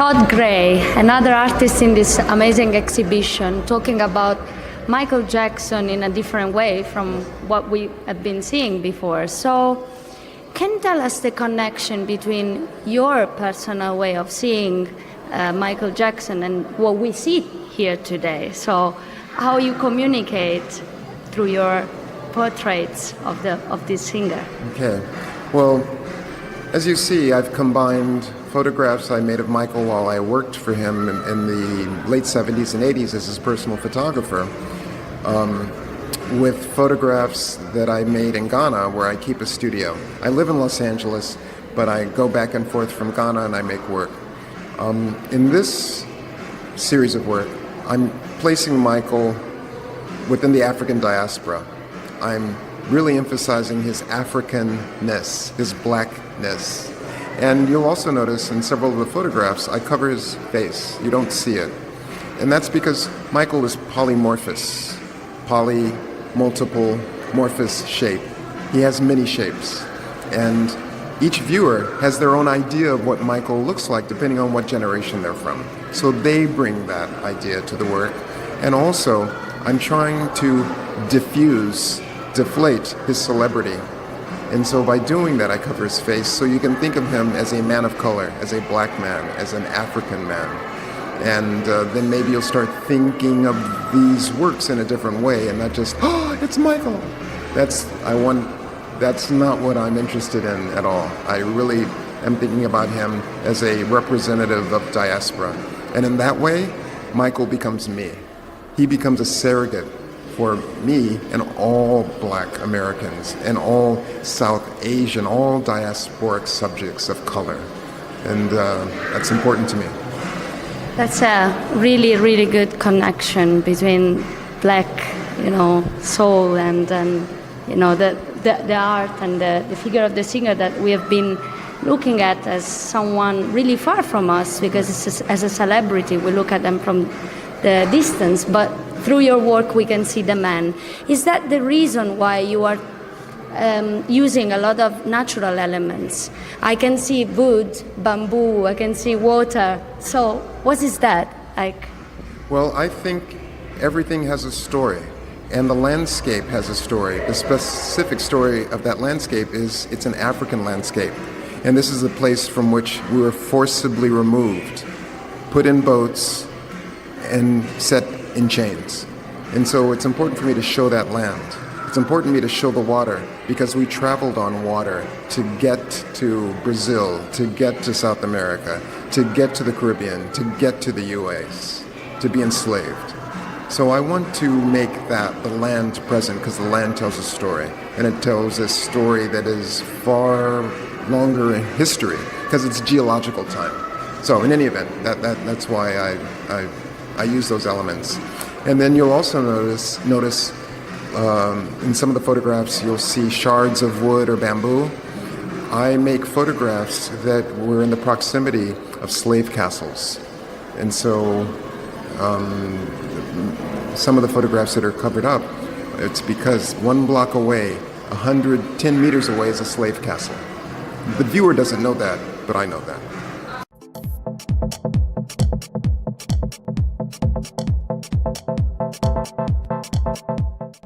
Todd Gray, another artist in this amazing exhibition, talking about Michael Jackson in a different way from what we have been seeing before. So, can you tell us the connection between your personal way of seeing Michael Jackson and what we see here today? So, how you communicate through your portraits of this singer? Okay. Well, as you see, I've combined photographs I made of Michael while I worked for him in the late 70s and 80s as his personal photographer, with photographs that I made in Ghana, where I keep a studio. I live in Los Angeles, but I go back and forth from Ghana and I make work. In this series of work, I'm placing Michael within the African diaspora. I'm really emphasizing his Africanness, his blackness. And you'll also notice in several of the photographs, I cover his face. You don't see it. And that's because Michael is polymorphous. Multiple morphous shape. He has many shapes. And each viewer has their own idea of what Michael looks like depending on what generation they're from. So they bring that idea to the work. And also, I'm trying to deflate his celebrity. And so by doing that, I cover his face so you can think of him as a man of color, as a black man, as an African man. And then maybe you'll start thinking of these works in a different way and not just, oh, it's Michael. That's not what I'm interested in at all. I really am thinking about him as a representative of diaspora. And in that way, Michael becomes me. He becomes a surrogate for me and all black Americans and all South Asian, all diasporic subjects of color. And that's important to me. That's a really, really good connection between black, soul and the art and the figure of the singer that we have been looking at as someone really far from us, because as a celebrity we look at them from the distance, but through your work we can see the man. Is that the reason why you are using a lot of natural elements? I can see wood, bamboo, I can see water. So what is that like? Well, I think everything has a story, and the landscape has a story. The specific story of that landscape is it's an African landscape. And this is a place from which we were forcibly removed, put in boats, and set in chains. And so it's important for me to show that land. It's important for me to show the water because we traveled on water to get to Brazil, to get to South America, to get to the Caribbean, to get to the US, to be enslaved. So I want to make that the land present because the land tells a story. And it tells a story that is far longer in history because it's geological time. So in any event, that's why I use those elements. And then you'll also notice in some of the photographs, you'll see shards of wood or bamboo. I make photographs that were in the proximity of slave castles. And so some of the photographs that are covered up, it's because 1 block away, 110 meters away is a slave castle. The viewer doesn't know that, but I know that.